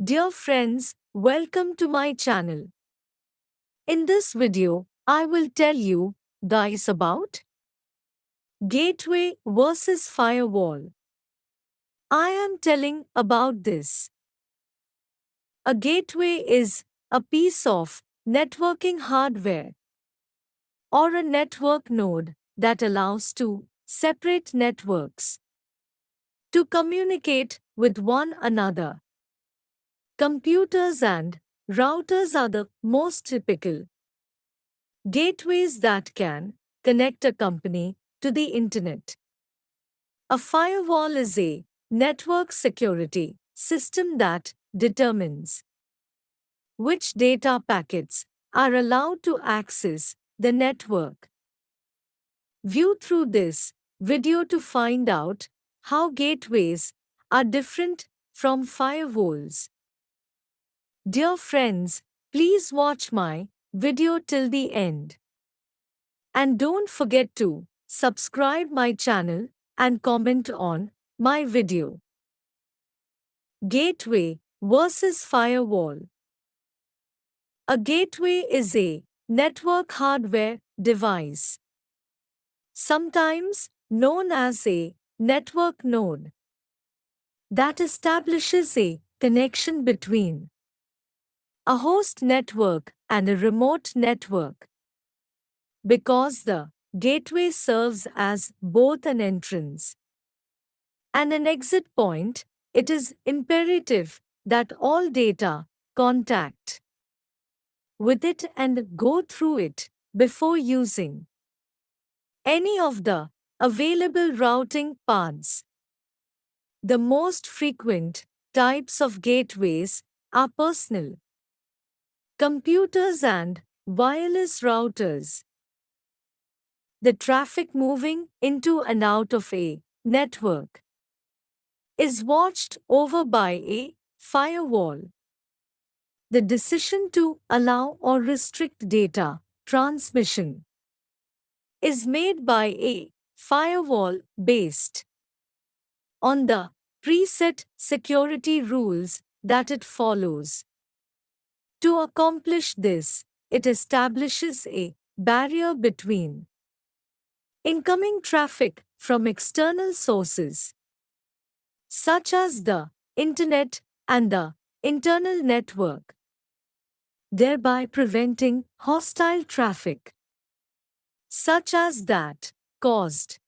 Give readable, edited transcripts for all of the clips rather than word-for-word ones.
Dear friends, welcome to my channel. In this video, I will tell you guys about gateway versus firewall. I am telling about this. A gateway is a piece of networking hardware or a network node that allows two separate networks to communicate with one another. Computers and routers are the most typical gateways that can connect a company to the internet. A firewall is a network security system that determines which data packets are allowed to access the network. View through this video to find out how gateways are different from firewalls. Dear friends, please watch my video till the end. And don't forget to subscribe my channel and comment on my video. Gateway versus firewall. A gateway is a network hardware device, sometimes known as a network node, that establishes a connection between a host network and a remote network. Because the gateway serves as both an entrance and an exit point, it is imperative that all data contact with it and go through it before using any of the available routing paths. The most frequent types of gateways are personal computers and wireless routers. The traffic moving into and out of a network is watched over by a firewall. The decision to allow or restrict data transmission is made by a firewall based on the preset security rules that it follows. To accomplish this, it establishes a barrier between incoming traffic from external sources, such as the internet and the internal network, thereby preventing hostile traffic, such as that caused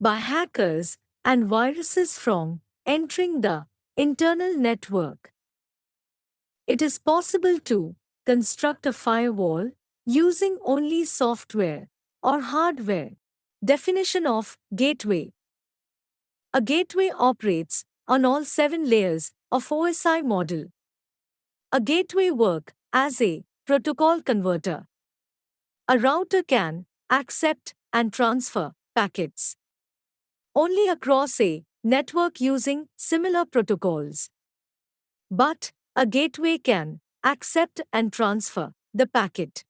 by hackers and viruses from entering the internal network. It is possible to construct a firewall using only software or hardware. Definition of gateway. A gateway operates on all 7 layers of OSI model. A gateway works as a protocol converter. A router can accept and transfer packets only across a network using similar protocols. But a gateway can accept and transfer the packet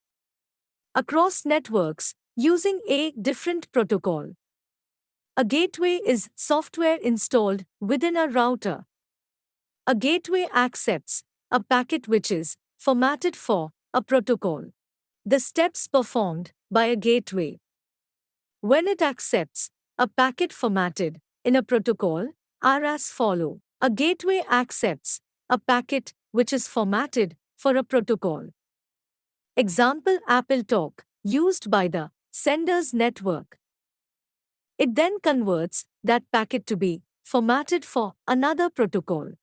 across networks using a different protocol. A gateway is software installed within a router. A gateway accepts a packet which is formatted for a protocol. The steps performed by a gateway when it accepts a packet formatted in a protocol are as follow. A gateway accepts a packet which is formatted for a protocol. Example Apple Talk, used by the sender's network. It then converts that packet to be formatted for another protocol.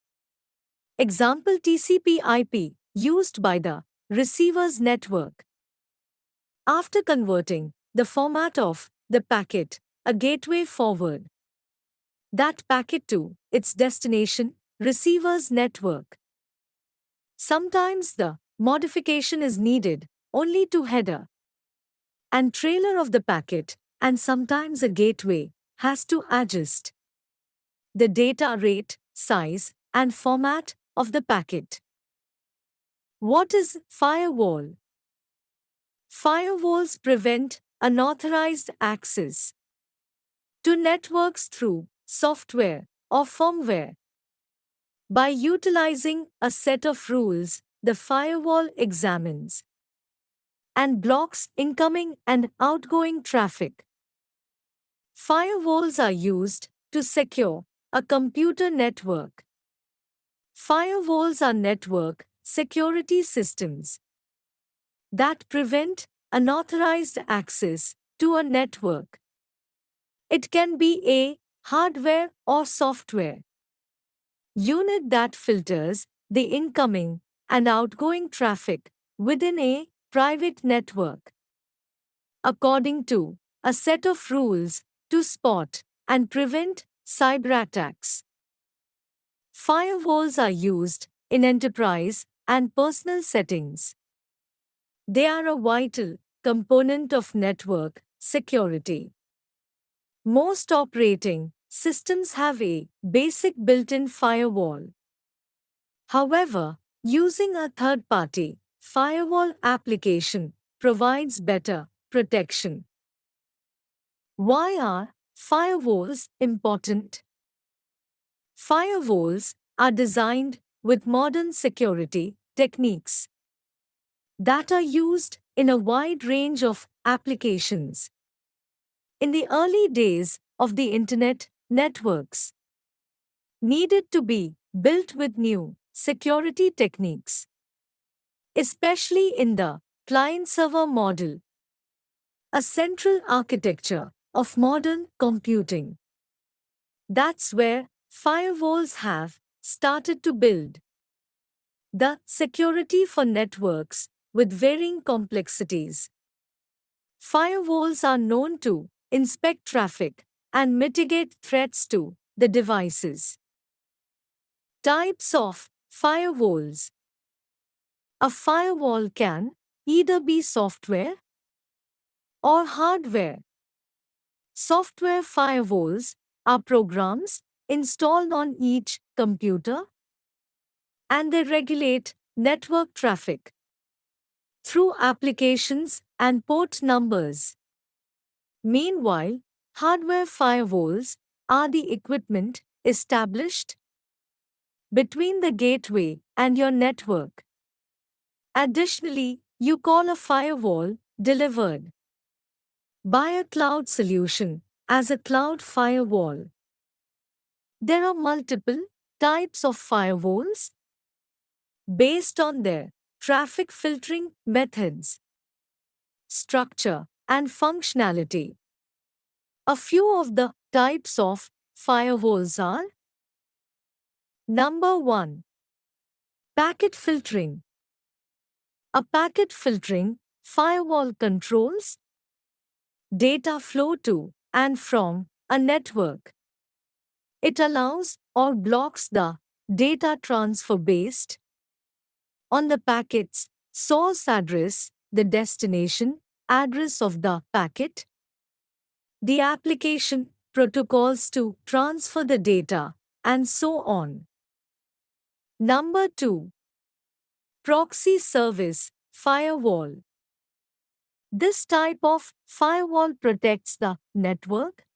Example TCP/IP, used by the receiver's network. After converting the format of the packet, a gateway forward that packet to its destination receiver's network. Sometimes the modification is needed only to header and trailer of the packet, and sometimes a gateway has to adjust the data rate, size, and format of the packet. What is firewall? Firewalls prevent unauthorized access to networks through software or firmware. By utilizing a set of rules, the firewall examines and blocks incoming and outgoing traffic. Firewalls are used to secure a computer network. Firewalls are network security systems that prevent unauthorized access to a network. It can be a hardware or software unit that filters the incoming and outgoing traffic within a private network according to a set of rules to spot and prevent cyberattacks. Firewalls are used in enterprise and personal settings. They are a vital component of network security. Most operating systems have a basic built-in firewall. However, using a third-party firewall application provides better protection. Why are firewalls important? Firewalls are designed with modern security techniques that are used in a wide range of applications. In the early days of the Internet, networks needed to be built with new security techniques, especially in the client-server model, a central architecture of modern computing. That's where firewalls have started to build. The security for networks with varying complexities. Firewalls are known to inspect traffic and mitigate threats to the devices. Types of firewalls. A firewall can either be software or hardware. Software firewalls are programs installed on each computer and they regulate network traffic through applications and port numbers. Meanwhile, hardware firewalls are the equipment established between the gateway and your network. Additionally, you call a firewall delivered by a cloud solution as a cloud firewall. There are multiple types of firewalls based on their traffic filtering methods, structure, and functionality. A few of the types of firewalls are: Number 1. Packet filtering. A packet filtering firewall controls data flow to and from a network. It allows or blocks the data transfer based on the packet's source address, the destination address of the packet, the application protocols to transfer the data, and so on. Number 2. Proxy service firewall. This type of firewall protects the network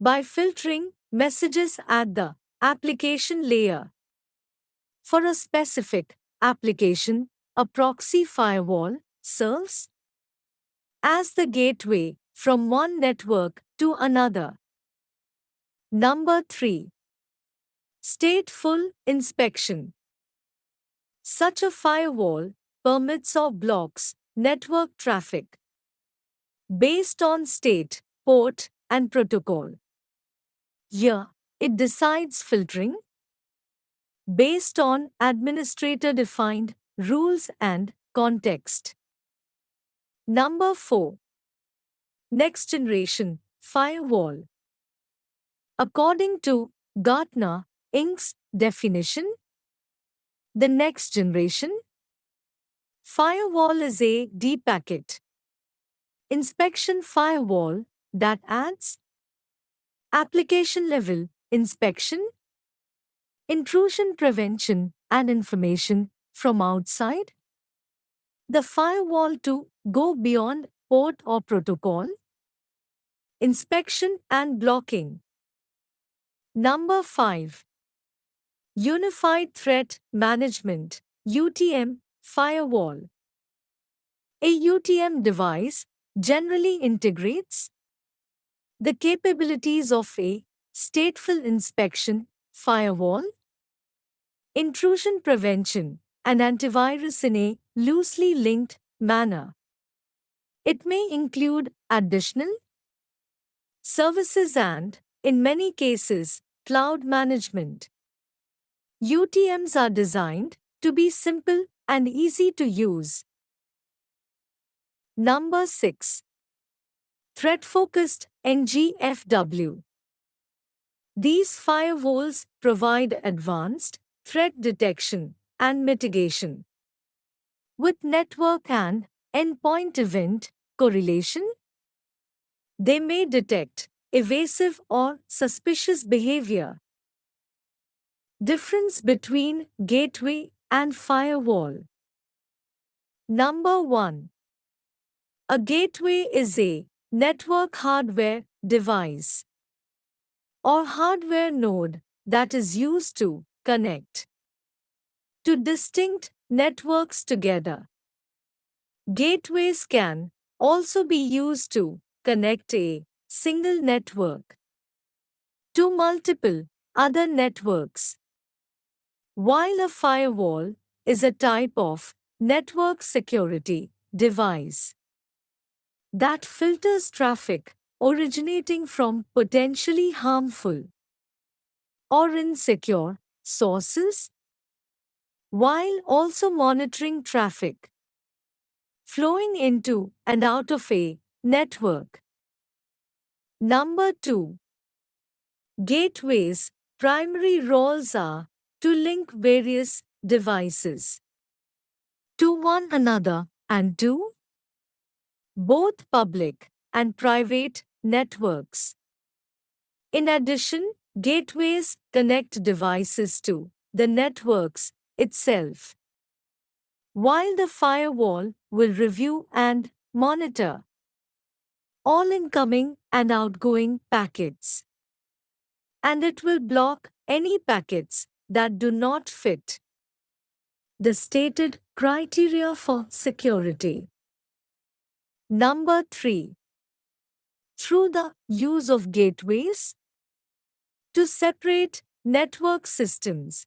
by filtering messages at the application layer. For a specific application, a proxy firewall serves as the gateway from one network to another. Number 3. Stateful inspection. Such a firewall permits or blocks network traffic based on state, port, and protocol. Here, it decides filtering based on administrator-defined rules and context. Number 4. Next generation firewall. According to Gartner, Inc.'s definition, the next generation firewall is a deep packet inspection firewall that adds application-level inspection, intrusion prevention, and information from outside the firewall to go beyond port or protocol inspection and blocking. Number 5. Unified Threat Management (UTM) Firewall. A UTM device generally integrates the capabilities of a stateful inspection, firewall, intrusion prevention, and antivirus in a loosely linked manner. It may include additional services and, in many cases, cloud management. UTMs are designed to be simple and easy to use. Number 6. Threat Focused NGFW. These firewalls provide advanced threat detection and mitigation. With network and endpoint event correlation, they may detect evasive or suspicious behavior. Difference between gateway and firewall. Number 1. A gateway is a network hardware device or hardware node that is used to connect to distinct networks together. Gateways can also be used to connect a single network to multiple other networks, while a firewall is a type of network security device that filters traffic originating from potentially harmful or insecure sources, while also monitoring traffic flowing into and out of a network. Number 2. Gateways' primary roles are to link various devices to one another and to both public and private networks. In addition, gateways connect devices to the networks itself, while the firewall will review and monitor all incoming and outgoing packets, and it will block any packets that do not fit the stated criteria for security. Number 3. Through the use of gateways to separate network systems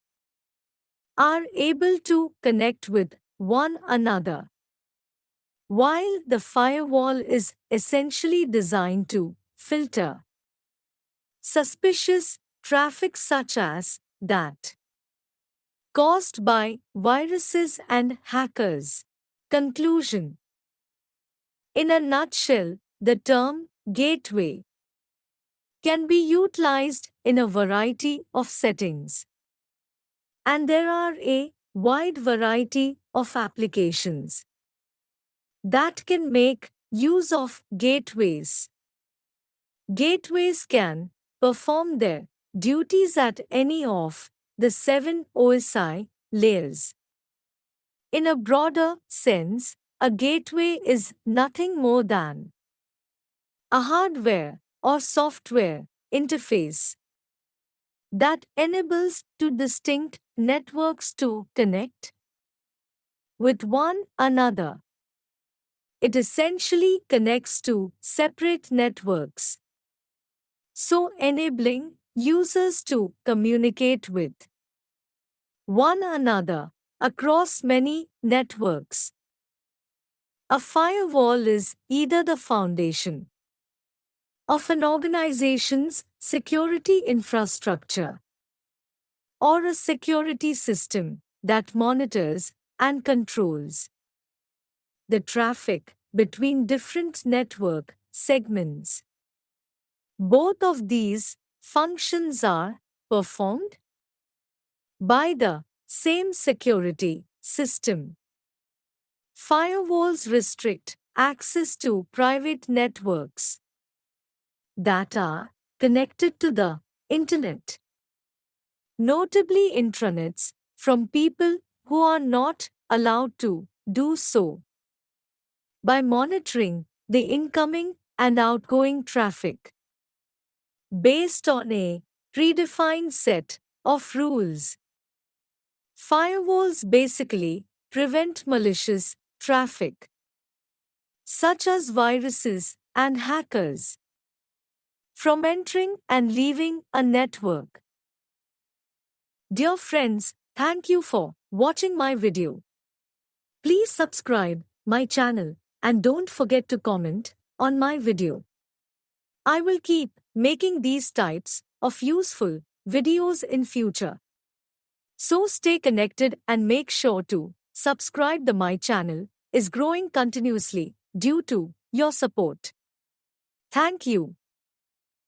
are able to connect with one another, while the firewall is essentially designed to filter suspicious traffic such as that caused by viruses and hackers. Conclusion. In a nutshell, the term gateway can be utilized in a variety of settings, and there are a wide variety of applications that can make use of gateways. Gateways can perform their duties at any of the 7 OSI layers. In a broader sense, a gateway is nothing more than a hardware or software interface that enables two distinct networks to connect with one another. It essentially connects two separate networks, so enabling users to communicate with one another across many networks. A firewall is either the foundation of an organization's security infrastructure or a security system that monitors and controls the traffic between different network segments. Both of these functions are performed by the same security system. Firewalls restrict access to private networks that are connected to the Internet, notably intranets, from people who are not allowed to do so. By monitoring the incoming and outgoing traffic based on a predefined set of rules, Firewalls basically prevent malicious traffic, such as viruses and hackers, from entering and leaving a network. Dear friends, thank you for watching my video. Please subscribe my channel and don't forget to comment on my video. I will keep making these types of useful videos in future. So stay connected and make sure to subscribe. My channel is growing continuously due to your support. Thank you.